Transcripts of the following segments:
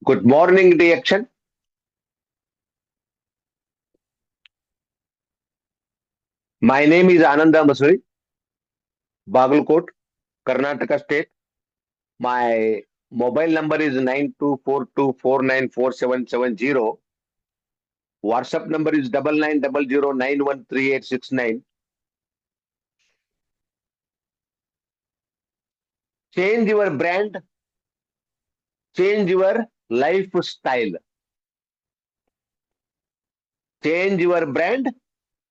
Good morning, Reaction. My name is Ananda Masuri, Bagalkot, Karnataka State. My mobile number is 9242494770. WhatsApp number is 9900913869. Change your brand, change your lifestyle. Change your brand,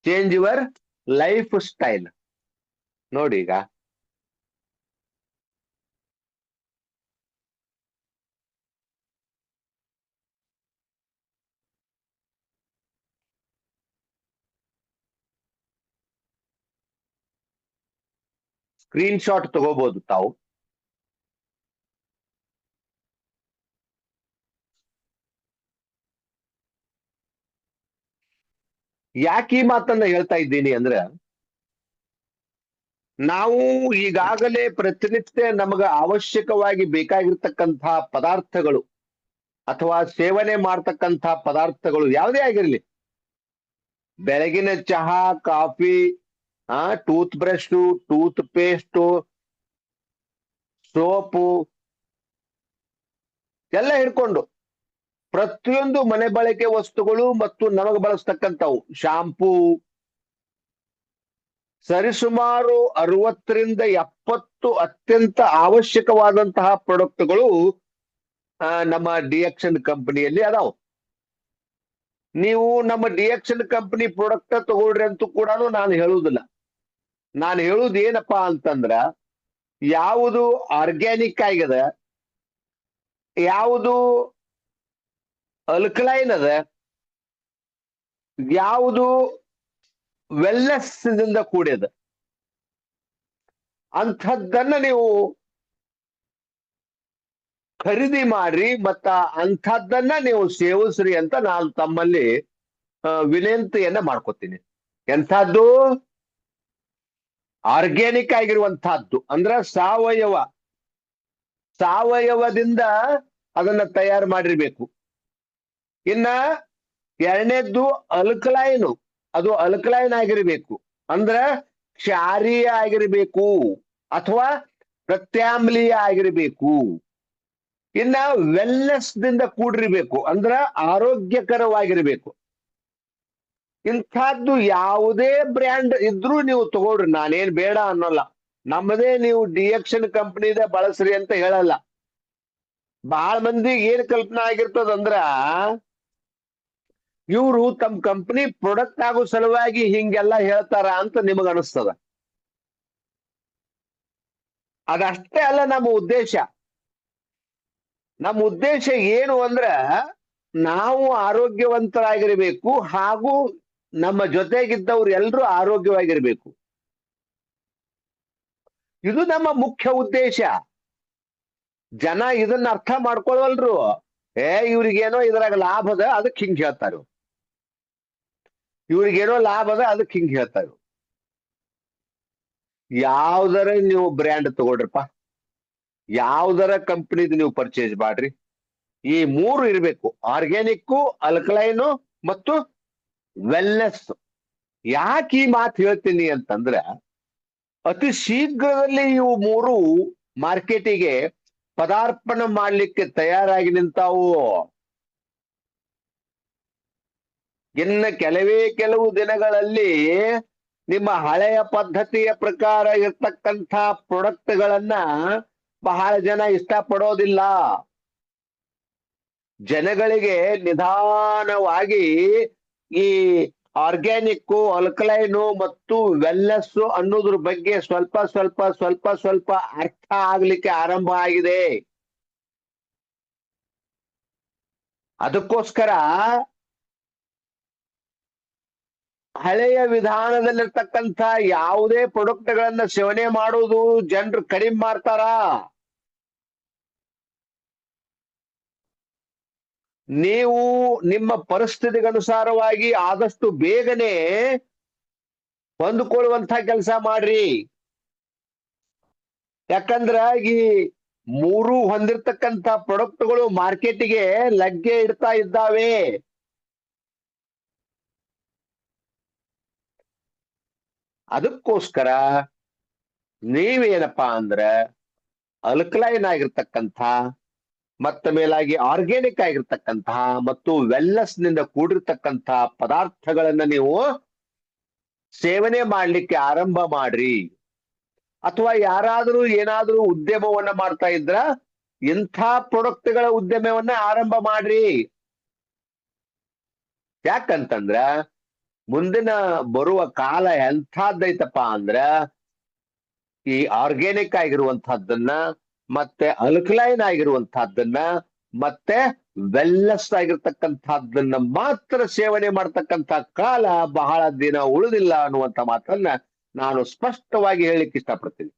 change your lifestyle. ನೋಡಿ ಈಗ screen shot ತಗೋಬಹುದು ತಾವು. ಯಾಕೆ ಈ ಮಾತನ್ನ ಹೇಳ್ತಾ ಇದ್ದೀನಿ ಅಂದ್ರೆ, ನಾವು ಈಗಾಗಲೇ ಪ್ರತಿನಿತ್ಯ ನಮಗ ಅವಶ್ಯಕವಾಗಿ ಬೇಕಾಗಿರ್ತಕ್ಕಂತಹ ಪದಾರ್ಥಗಳು ಅಥವಾ ಸೇವನೆ ಮಾಡ್ತಕ್ಕಂಥ ಪದಾರ್ಥಗಳು ಯಾವುದೇ ಆಗಿರಲಿ, ಬೆಳಗಿನ ಚಹಾ, coffee, tooth brush, tooth paste, soap ಎಲ್ಲ ಹಿಡ್ಕೊಂಡು ಪ್ರತಿಯೊಂದು ಮನೆ ಬಳಕೆ ವಸ್ತುಗಳು ಮತ್ತು ನಮಗೆ ಬಳಸ್ತಕ್ಕಂಥವು ಶಾಂಪೂ, ಸರಿಸುಮಾರು 60 ರಿಂದ 70 ಅತ್ಯಂತ ಅವಶ್ಯಕವಾದಂತಹ ಪ್ರಾಡಕ್ಟ್ಗಳು ನಮ್ಮ ಡಿಎಕ್ಷನ್ ಕಂಪನಿಯಲ್ಲಿ ಅದಾವ. ನೀವು ನಮ್ಮ ಡಿಎಕ್ಷನ್ ಕಂಪನಿ ಪ್ರಾಡಕ್ಟ್ ತಗೊಳ್ರಿ ಅಂತೂ ಕೂಡ ನಾನು ಹೇಳುವುದಿಲ್ಲ. ನಾನು ಹೇಳುವುದು ಏನಪ್ಪಾ ಅಂತಂದ್ರ, ಯಾವುದು ಆರ್ಗ್ಯಾನಿಕ್ ಆಗಿದೆ, ಯಾವುದು ಅಲ್ಕಲೈನ್ ಅದ, ಯಾವುದು ವೆಲ್ನೆಸ್ ದಿಂದ ಕೂಡಿದ ಅಂಥದ್ದನ್ನ ನೀವು ಖರೀದಿ ಮಾಡ್ರಿ ಮತ್ತ ಅಂಥದ್ದನ್ನ ನೀವು ಸೇವಿಸ್ರಿ ಅಂತ ನಾನು ತಮ್ಮಲ್ಲಿ ವಿನಂತಿಯನ್ನ ಮಾಡ್ಕೊತೀನಿ. ಎಂಥದ್ದು? ಆರ್ಗ್ಯಾನಿಕ್ ಆಗಿರುವಂತಹದ್ದು, ಅಂದ್ರ ಸಾವಯವದಿಂದ ಅದನ್ನ ತಯಾರು ಮಾಡಿರ್ಬೇಕು. ಇನ್ನ ಎರಡನೇದ್ದು ಅಲ್ಕಲೈನು, ಅದು ಅಲ್ಕಲೈನ್ ಆಗಿರ್ಬೇಕು, ಅಂದ್ರ ಕ್ಷಾರೀಯ ಆಗಿರ್ಬೇಕು ಅಥವಾ ಪ್ರತ್ಯಾಮ್ಲೀಯ ಆಗಿರ್ಬೇಕು. ಇನ್ನ ವೆಲ್ನೆಸ್ ದಿಂದ ಕೂಡಿರ್ಬೇಕು, ಅಂದ್ರ ಆರೋಗ್ಯಕರವಾಗಿರ್ಬೇಕು. ಇಂಥದ್ದು ಯಾವುದೇ ಬ್ರ್ಯಾಂಡ್ ಇದ್ರೂ ನೀವು ತಗೊಳ್ರಿ, ನಾನೇನ್ ಬೇಡ ಅನ್ನೋಲ್ಲ. ನಮ್ಮದೇ ನೀವು ಡಿಎಕ್ಷನ್ ಕಂಪನಿದ ಬಳಸ್ರಿ ಅಂತ ಹೇಳಲ್ಲ. ಬಹಳ ಮಂದಿ ಏನ್ ಕಲ್ಪನಾ ಆಗಿರ್ತದಂದ್ರ, ಇವರು ತಮ್ಮ ಕಂಪನಿ ಪ್ರೊಡಕ್ಟ್ ಆಗೋ ಸಲುವಾಗಿ ಹಿಂಗೆಲ್ಲ ಹೇಳ್ತಾರ ಅಂತ ನಿಮಗ ಅನಿಸ್ತದ. ಅದಷ್ಟೇ ಅಲ್ಲ ನಮ್ಮ ಉದ್ದೇಶ. ನಮ್ಮ ಉದ್ದೇಶ ಏನು ಅಂದ್ರ, ನಾವು ಆರೋಗ್ಯವಂತರಾಗಿರ್ಬೇಕು ಹಾಗೂ ನಮ್ಮ ಜೊತೆಗಿದ್ದವ್ರು ಎಲ್ರೂ ಆರೋಗ್ಯವಾಗಿರ್ಬೇಕು. ಇದು ನಮ್ಮ ಮುಖ್ಯ ಉದ್ದೇಶ. ಜನ ಇದನ್ನ ಅರ್ಥ ಮಾಡ್ಕೊಳ್ವಲ್ರು. ಇವ್ರಿಗೇನೋ ಇದ್ರಾಗ ಲಾಭ ಅದ ಅದಕ್ಕೆ ಹಿಂಗ್ ಹೇಳ್ತಾರ, ಇವ್ರಿಗೇನೋ ಲಾಭ ಅದ ಅದಕ್ಕೆ ಹಿಂಗ್ ಹೇಳ್ತಾರ. ಯಾವ್ದರ ನೀವು ಬ್ರ್ಯಾಂಡ್ ತಗೊಳ್ರಪ್ಪ, ಯಾವ್ದರ ಕಂಪನಿದ್ ನೀವು ಪರ್ಚೇಸ್ ಮಾಡ್ರಿ, ಈ ಮೂರು ಇರ್ಬೇಕು: ಆರ್ಗ್ಯಾನಿಕ್, ಅಲ್ಕಲೈನು ಮತ್ತು ವೆಲ್ನೆಸ್. ಯಾಕೆ ಈ ಮಾತು ಹೇಳ್ತೀನಿ ಅಂತಂದ್ರೆ, ಅತಿ ಶೀಘ್ರದಲ್ಲಿ ಇವು ಮೂರು ಮಾರ್ಕೆಟಿಗೆ ಪದಾರ್ಪಣೆ ಮಾಡ್ಲಿಕ್ಕೆ ತಯಾರಾಗಿ ನಿಂತಾವು. ಇನ್ನು ಕೆಲವು ದಿನಗಳಲ್ಲಿ ನಿಮ್ಮ ಹಳೆಯ ಪದ್ಧತಿಯ ಪ್ರಕಾರ ಇರ್ತಕ್ಕಂಥ ಪ್ರಾಡಕ್ಟ್ಗಳನ್ನ ಬಹಳ ಜನ ಇಷ್ಟಪಡೋದಿಲ್ಲ. ಜನಗಳಿಗೆ ನಿಧಾನವಾಗಿ ಈ ಆರ್ಗ್ಯಾನಿಕ್, ಅಲ್ಕಲೈನು ಮತ್ತು ವೆಲ್ನೆಸ್ ಅನ್ನೋದ್ರ ಬಗ್ಗೆ ಸ್ವಲ್ಪ ಅರ್ಥ ಆಗ್ಲಿಕ್ಕೆ ಆರಂಭ ಆಗಿದೆ. ಅದಕ್ಕೋಸ್ಕರ ಹಳೆಯ ವಿಧಾನದಲ್ಲಿರ್ತಕ್ಕಂಥ ಯಾವುದೇ ಪ್ರಾಡಕ್ಟ್ಗಳನ್ನ ಸೇವನೆ ಮಾಡುವುದು ಜನರು ಕಡಿಮೆ ಮಾಡ್ತಾರ. ನೀವು ನಿಮ್ಮ ಪರಿಸ್ಥಿತಿಗನುಸಾರವಾಗಿ ಆದಷ್ಟು ಬೇಗನೆ ಹೊಂದಿಕೊಳ್ಳುವಂತ ಕೆಲಸ ಮಾಡ್ರಿ. ಯಾಕಂದ್ರ ಈ ಮೂರು ಹೊಂದಿರತಕ್ಕಂತ ಪ್ರಾಡಕ್ಟ್ಗಳು ಮಾರ್ಕೆಟಿಗೆ ಲಗ್ಗೆ ಇಡ್ತಾ ಇದ್ದಾವೆ. ಅದಕ್ಕೋಸ್ಕರ ನೀವೇನಪ್ಪಾ ಅಂದ್ರ ಅಲ್ಕಲೈನ್ ಆಗಿರ್ತಕ್ಕಂಥ ಮತ್ತ ಮೇಲಾಗಿ ಆರ್ಗ್ಯಾನಿಕ್ ಆಗಿರ್ತಕ್ಕಂತಹ ಮತ್ತು ವೆಲ್ನೆಸ್ ನಿಂದ ಕೂಡಿರ್ತಕ್ಕಂತಹ ಪದಾರ್ಥಗಳನ್ನ ನೀವು ಸೇವನೆ ಮಾಡ್ಲಿಕ್ಕೆ ಆರಂಭ ಮಾಡ್ರಿ. ಅಥವಾ ಯಾರಾದ್ರೂ ಏನಾದ್ರೂ ಉದ್ಯಮವನ್ನ ಮಾಡ್ತಾ ಇದ್ರ ಇಂಥ ಪ್ರಾಡಕ್ಟ್ಗಳ ಉದ್ಯಮವನ್ನ ಆರಂಭ ಮಾಡ್ರಿ. ಯಾಕಂತಂದ್ರ ಮುಂದಿನ ಬರುವ ಕಾಲ ಎಂಥದ್ದೈತಪ್ಪ ಅಂದ್ರ ಈ ಆರ್ಗ್ಯಾನಿಕ್ ಆಗಿರುವಂತಹದ್ದನ್ನ ಮತ್ತೆ ಅಲ್ಕಲೈನ್ ಆಗಿರುವಂತಹದ್ದನ್ನ ಮತ್ತೆ ವೆಲ್ನೆಸ್ ಆಗಿರ್ತಕ್ಕಂಥದ್ದನ್ನ ಮಾತ್ರ ಸೇವನೆ ಮಾಡ್ತಕ್ಕಂಥ ಕಾಲ ಬಹಳ ದಿನ ಉಳಿದಿಲ್ಲ ಅನ್ನುವಂತ ಮಾತನ್ನ ನಾನು ಸ್ಪಷ್ಟವಾಗಿ ಹೇಳಲಿಕ್ಕೆ ಇಷ್ಟಪಡ್ತೀನಿ.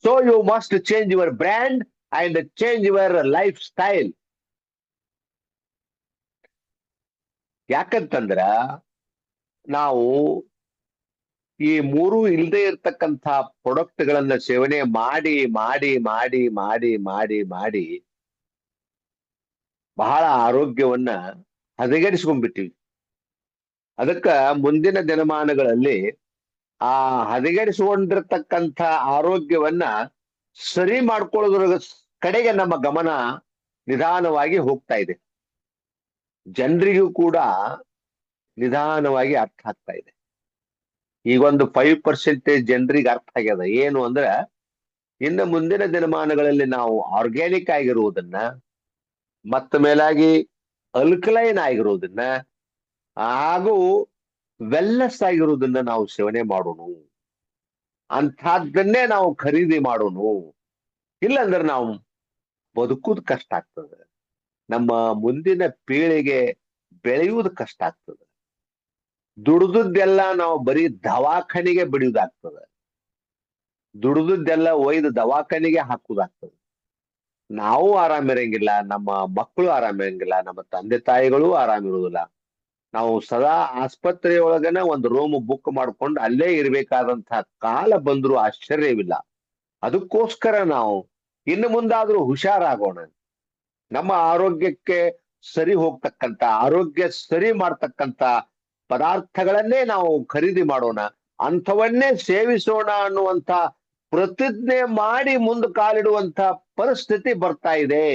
So you must change your brand and change your lifestyle. ಯಾಕಂತಂದ್ರ ನಾವು ಈ ಮೂರು ಇಲ್ಲದೆ ಇರ್ತಕ್ಕಂಥ ಪ್ರಾಡಕ್ಟ್ಗಳನ್ನ ಸೇವನೆ ಮಾಡಿ ಮಾಡಿ ಮಾಡಿ ಮಾಡಿ ಮಾಡಿ ಮಾಡಿ ಬಹಳ ಆರೋಗ್ಯವನ್ನ ಹದಗೆಡಿಸ್ಕೊಂಡ್ಬಿಟ್ಟಿವಿ. ಅದಕ್ಕ ಮುಂದಿನ ದಿನಮಾನಗಳಲ್ಲಿ ಆ ಹದಗೆಡಿಸಿಕೊಂಡಿರ್ತಕ್ಕಂಥ ಆರೋಗ್ಯವನ್ನ ಸರಿ ಮಾಡ್ಕೊಳ್ಳೋದ್ರ ಕಡೆಗೆ ನಮ್ಮ ಗಮನ ನಿಧಾನವಾಗಿ ಹೋಗ್ತಾ ಇದೆ. ಜನರಿಗೂ ಕೂಡ ನಿಧಾನವಾಗಿ ಅರ್ಥ ಆಗ್ತಾ ಇದೆ. ಈಗೊಂದು 5% ಜನರಿಗೆ ಅರ್ಥ ಆಗ್ಯದ. ಏನು ಅಂದ್ರ ಇನ್ನು ಮುಂದಿನ ದಿನಮಾನಗಳಲ್ಲಿ ನಾವು ಆರ್ಗ್ಯಾನಿಕ್ ಆಗಿರುವುದನ್ನ ಮತ್ತ ಮೇಲಾಗಿ ಅಲ್ಕಲೈನ್ ಆಗಿರುವುದನ್ನ ಹಾಗೂ ವೆಲ್ನೆಸ್ ಆಗಿರುವುದನ್ನ ನಾವು ಸೇವನೆ ಮಾಡೋಣ, ಅಂಥದ್ದನ್ನೇ ನಾವು ಖರೀದಿ ಮಾಡೋಣ. ಇಲ್ಲಂದ್ರೆ ನಾವು ಬದುಕುವುದು ಕಷ್ಟ ಆಗ್ತದೆ. ನಮ್ಮ ಮುಂದಿನ ಪೀಳಿಗೆ ಬೆಳೆಯುವುದು ಕಷ್ಟ ಆಗ್ತದೆ. ದುಡ್ದದ್ದೆಲ್ಲ ನಾವು ಬರೀ ದವಾಖಾನೆಗೆ ಬಿಡುವುದಾಗ್ತದೆ. ದುಡ್ದದ್ದೆಲ್ಲ ಒಯ್ದು ದವಾಖಾನೆಗೆ ಹಾಕುವುದಾಗ್ತದೆ. ನಾವು ಆರಾಮಿರಂಗಿಲ್ಲ, ನಮ್ಮ ಮಕ್ಕಳು ಆರಾಮಿರಂಗಿಲ್ಲ, ನಮ್ಮ ತಂದೆ ತಾಯಿಗಳು ಆರಾಮಿರುವುದಿಲ್ಲ. ನಾವು ಸದಾ ಆಸ್ಪತ್ರೆಯೊಳಗನ ಒಂದು ರೂಮ್ ಬುಕ್ ಮಾಡ್ಕೊಂಡು ಅಲ್ಲೇ ಇರ್ಬೇಕಾದಂತಹ ಕಾಲ ಬಂದ್ರು ಆಶ್ಚರ್ಯವಿಲ್ಲ. ಅದಕ್ಕೋಸ್ಕರ ನಾವು ಇನ್ನು ಮುಂದಾದ್ರೂ ಹುಷಾರಾಗೋಣ. ನಮ್ಮ ಆರೋಗ್ಯಕ್ಕೆ ಸರಿ ಹೋಗ್ತಕ್ಕಂತ, ಆರೋಗ್ಯ ಸರಿ ಮಾಡ್ತಕ್ಕಂತ ಪದಾರ್ಥಗಳನ್ನೇ ನಾವು ಖರೀದಿ ಮಾಡೋಣ, ಅಂಥವನ್ನೇ ಸೇವಿಸೋಣ ಅನ್ನುವಂತ ಪ್ರತಿಜ್ಞೆ ಮಾಡಿ ಮುಂದೆ ಕಾಲಿಡುವಂತ ಪರಿಸ್ಥಿತಿ ಬರ್ತಾ ಇದೆ.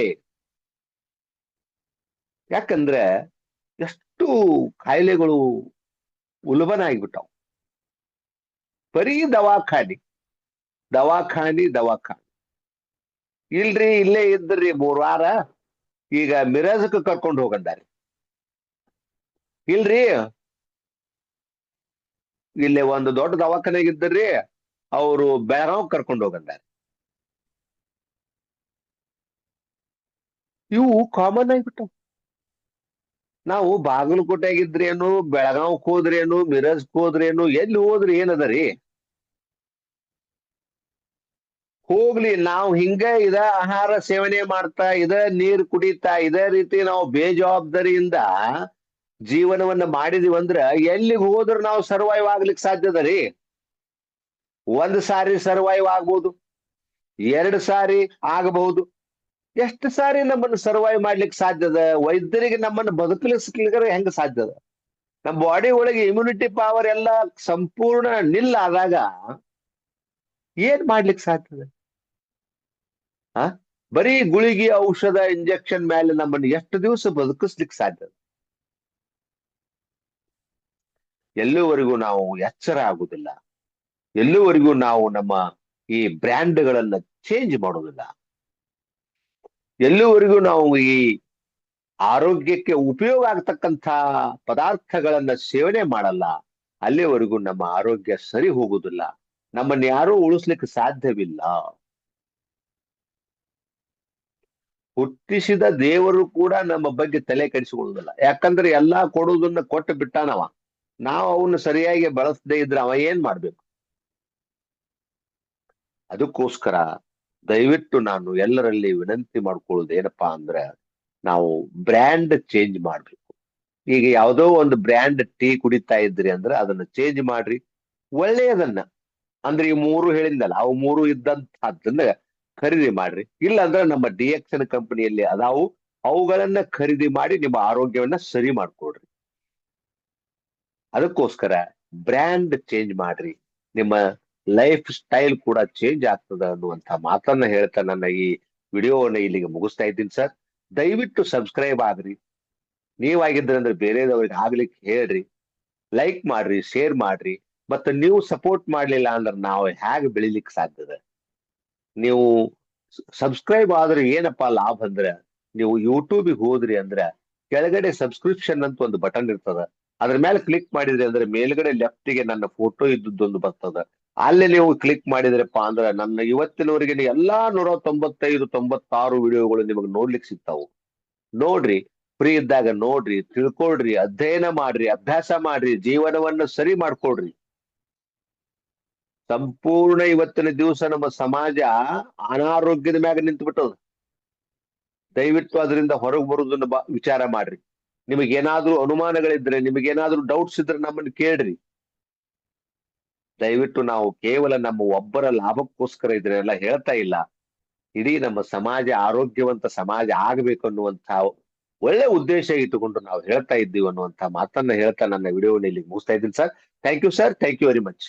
ಯಾಕಂದ್ರೆ ಎಷ್ಟು ಕಾಯಿಲೆಗಳು ಉಲ್ಬಣ ಆಗಿಬಿಟ್ಟಾವ. ಬರೀ ದವಾಖಾನಿ ದವಾಖಾನಿ ದವಾಖಾನಿ. ಇಲ್ರಿ ಇಲ್ಲೇ ಇದ್ರಿ 3 ವಾರ, ಈಗ ಮಿರಾಜಕ್ಕೆ ಕರ್ಕೊಂಡು ಹೋಗಂದಾರೆ. ಇಲ್ರಿ ಇಲ್ಲೇ ಒಂದು ದೊಡ್ಡ ದವಾಖಾನೆಗಿದ್ದರ್ರಿ, ಅವರು ಬೆಳಗಾವ್ ಕರ್ಕೊಂಡು ಹೋಗಂದಾರೆ. ಇವು ಕಾಮನ್ ಆಗಿಬಿಟ್ಟವು. ನಾವು ಬಾಗಲಕೋಟೆಗಿದ್ರೇನು, ಬೆಳಗಾವ್ಕ್ ಹೋದ್ರೇನು, ಮಿರಜ್ಕ್ ಹೋದ್ರೇನು, ಎಲ್ಲಿ ಹೋದ್ರಿ ಏನದರಿ? ಹೋಗ್ಲಿ, ನಾವು ಹಿಂಗ ಇದ ಆಹಾರ ಸೇವನೆ ಮಾಡ್ತಾ, ಇದ ನೀರ್ ಕುಡಿತಾ, ಇದೇ ರೀತಿ ನಾವು ಬೇಜವಾಬ್ದಾರಿಯಿಂದ ಜೀವನವನ್ನ ಮಾಡಿದಿವಂದ್ರ ಎಲ್ಲಿಗೆ ಹೋದ್ರು ನಾವು ಸರ್ವೈವ್ ಆಗ್ಲಿಕ್ಕೆ ಸಾಧ್ಯದ ರೀ? 1 ಸಾರಿ ಸರ್ವೈವ್ ಆಗ್ಬೋದು, 2 ಸಾರಿ ಆಗಬಹುದು. ಎಷ್ಟು ಸಾರಿ ನಮ್ಮನ್ನು ಸರ್ವೈವ್ ಮಾಡ್ಲಿಕ್ಕೆ ಸಾಧ್ಯದ? ವೈದ್ಯರಿಗೆ ನಮ್ಮನ್ನು ಬದುಕಲಿಸ್ಲಿಕ್ಕೆ ಹೆಂಗ ಸಾಧ್ಯದ? ನಮ್ಮ ಬಾಡಿ ಒಳಗೆ ಇಮ್ಯುನಿಟಿ ಪವರ್ ಎಲ್ಲ ಸಂಪೂರ್ಣ ನಿಲ್ಲ ಆದಾಗ ಏನ್ ಮಾಡ್ಲಿಕ್ಕೆ ಸಾಧ್ಯದ? ಬರೀ ಗುಳಿಗೆ, ಔಷಧ, ಇಂಜೆಕ್ಷನ್ ಮೇಲೆ ನಮ್ಮನ್ನು ಎಷ್ಟು ದಿವಸ ಬದುಕಿಸ್ಲಿಕ್ಕೆ ಸಾಧ್ಯದ? ಎಲ್ಲಿವರೆಗೂ ನಾವು ಎಚ್ಚರ ಆಗುದಿಲ್ಲ, ಎಲ್ಲಿವರೆಗೂ ನಾವು ನಮ್ಮ ಈ ಬ್ರ್ಯಾಂಡ್ಗಳನ್ನ ಚೇಂಜ್ ಮಾಡೋದಿಲ್ಲ, ಎಲ್ಲಿವರೆಗೂ ನಾವು ಈ ಆರೋಗ್ಯಕ್ಕೆ ಉಪಯೋಗ ಆಗ್ತಕ್ಕಂಥ ಪದಾರ್ಥಗಳನ್ನ ಸೇವನೆ ಮಾಡಲ್ಲ, ಅಲ್ಲಿವರೆಗೂ ನಮ್ಮ ಆರೋಗ್ಯ ಸರಿ ಹೋಗುದಿಲ್ಲ. ನಮ್ಮನ್ನ ಯಾರೂ ಉಳಿಸ್ಲಿಕ್ಕೆ ಸಾಧ್ಯವಿಲ್ಲ. ಹುಟ್ಟಿಸಿದ ದೇವರು ಕೂಡ ನಮ್ಮ ಬಗ್ಗೆ ತಲೆ ಕೆಡಿಸಿಕೊಳ್ಳುವುದಿಲ್ಲ. ಯಾಕಂದ್ರೆ ಎಲ್ಲಾ ಕೊಡುವುದನ್ನ ಕೊಟ್ಟು ಬಿಟ್ಟಾನವ. ನಾವು ಅವನ್ನ ಸರಿಯಾಗಿ ಬಳಸದೇ ಇದ್ರೆ ಅವ ಏನ್ ಮಾಡ್ಬೇಕು? ಅದಕ್ಕೋಸ್ಕರ ದಯವಿಟ್ಟು ನಾನು ಎಲ್ಲರಲ್ಲಿ ವಿನಂತಿ ಮಾಡ್ಕೊಳ್ಳೋದು ಏನಪ್ಪಾ ಅಂದ್ರೆ, ನಾವು ಬ್ರ್ಯಾಂಡ್ ಚೇಂಜ್ ಮಾಡ್ಬೇಕು. ಈಗ ಯಾವುದೋ ಒಂದು ಬ್ರ್ಯಾಂಡ್ ಟೀ ಕುಡಿತಾ ಇದ್ರಿ ಅಂದ್ರೆ ಅದನ್ನ ಚೇಂಜ್ ಮಾಡ್ರಿ, ಒಳ್ಳೆಯದನ್ನ. ಅಂದ್ರೆ ಈ 3 ಹೇಳಿದ್ನಲ್ಲ, ಅವು 3 ಇದ್ದಂತಹದ್ದನ್ನ ಖರೀದಿ ಮಾಡ್ರಿ. ಇಲ್ಲ ಅಂದ್ರೆ ನಮ್ಮ ಡಿಎಕ್ಸನ್ ಕಂಪನಿಯಲ್ಲಿ ಅದಾವು, ಅವುಗಳನ್ನ ಖರೀದಿ ಮಾಡಿ ನಿಮ್ಮ ಆರೋಗ್ಯವನ್ನ ಸರಿ ಮಾಡ್ಕೊಡ್ರಿ. ಅದಕ್ಕೋಸ್ಕರ ಬ್ರ್ಯಾಂಡ್ ಚೇಂಜ್ ಮಾಡ್ರಿ, ನಿಮ್ಮ ಲೈಫ್ ಸ್ಟೈಲ್ ಕೂಡ ಚೇಂಜ್ ಆಗ್ತದ ಅನ್ನುವಂತ ಮಾತನ್ನ ಹೇಳ್ತಾ ನನ್ನ ಈ ವಿಡಿಯೋವನ್ನ ಇಲ್ಲಿಗೆ ಮುಗಿಸ್ತಾ ಇದ್ದೀನಿ ಸರ್. ದಯವಿಟ್ಟು ಸಬ್ಸ್ಕ್ರೈಬ್ ಆಗ್ರಿ. ನೀವಾಗಿದ್ರೆ ಅಂದ್ರೆ ಬೇರೆದವ್ರಿಗೆ ಆಗ್ಲಿಕ್ಕೆ ಹೇಳ್ರಿ, ಲೈಕ್ ಮಾಡ್ರಿ, ಶೇರ್ ಮಾಡ್ರಿ. ಮತ್ತೆ ನೀವು ಸಪೋರ್ಟ್ ಮಾಡ್ಲಿಲ್ಲ ಅಂದ್ರೆ ನಾವು ಹೇಗೆ ಬೆಳಿಲಿಕ್ಕೆ ಸಾಧ್ಯದ? ನೀವು ಸಬ್ಸ್ಕ್ರೈಬ್ ಆದ್ರೆ ಏನಪ್ಪಾ ಲಾಭ ಅಂದ್ರೆ, ನೀವು ಯೂಟ್ಯೂಬಿಗೆ ಹೋದ್ರಿ ಅಂದ್ರೆ ಕೆಳಗಡೆ ಸಬ್ಸ್ಕ್ರಿಪ್ಷನ್ ಅಂತ ಒಂದು ಬಟನ್ ಇರ್ತದ, ಅದ್ರ ಮೇಲೆ ಕ್ಲಿಕ್ ಮಾಡಿದ್ರಿ ಅಂದ್ರೆ ಮೇಲ್ಗಡೆ ಲೆಫ್ಟಿಗೆ ನನ್ನ ಫೋಟೋ ಇದ್ದದ್ದೊಂದು ಬರ್ತದ. ಅಲ್ಲಿ ನೀವು ಕ್ಲಿಕ್ ಮಾಡಿದ್ರಪ್ಪ ಅಂದ್ರೆ ನನ್ನ ಇವತ್ತಿನವರೆಗೆ ಎಲ್ಲಾ 195-96 ವಿಡಿಯೋಗಳು ನಿಮಗೆ ನೋಡ್ಲಿಕ್ಕೆ ಸಿಗ್ತಾವು. ನೋಡ್ರಿ, ಫ್ರೀ ಇದ್ದಾಗ ನೋಡ್ರಿ, ತಿಳ್ಕೊಳ್ರಿ, ಅಧ್ಯಯನ ಮಾಡ್ರಿ, ಅಭ್ಯಾಸ ಮಾಡ್ರಿ, ಜೀವನವನ್ನ ಸರಿ ಮಾಡ್ಕೊಳ್ರಿ. ಸಂಪೂರ್ಣ ಇವತ್ತಿನ ದಿವಸ ನಮ್ಮ ಸಮಾಜ ಅನಾರೋಗ್ಯದ ಮ್ಯಾಗ ನಿಂತು ಬಿಟ್ಟದ. ದಯವಿಟ್ಟು ಅದರಿಂದ ಹೊರಗೆ ಬರುವುದನ್ನ ವಿಚಾರ ಮಾಡ್ರಿ. ನಿಮಗೇನಾದ್ರೂ ಅನುಮಾನಗಳಿದ್ರೆ, ನಿಮಗೇನಾದ್ರೂ ಡೌಟ್ಸ್ ಇದ್ರೆ ನಮ್ಮನ್ನು ಕೇಳ್ರಿ. ದಯವಿಟ್ಟು ನಾವು ಕೇವಲ ನಮ್ಮ ಒಬ್ಬರ ಲಾಭಕ್ಕೋಸ್ಕರ ಇದನ್ನೆಲ್ಲ ಹೇಳ್ತಾ ಇಲ್ಲ. ಇಡೀ ನಮ್ಮ ಸಮಾಜ ಆರೋಗ್ಯವಂತ ಸಮಾಜ ಆಗ್ಬೇಕು ಅನ್ನುವಂತ ಒಳ್ಳೆ ಉದ್ದೇಶ ಇಟ್ಟುಕೊಂಡು ನಾವು ಹೇಳ್ತಾ ಇದ್ದೀವಿ ಅನ್ನುವಂತ ಮಾತನ್ನ ಹೇಳ್ತಾ ನನ್ನ ವಿಡಿಯೋನ ಇಲ್ಲಿ ಮುಗಿಸ್ತಾ ಇದ್ದೀನಿ sir. Thank you sir, thank you very much.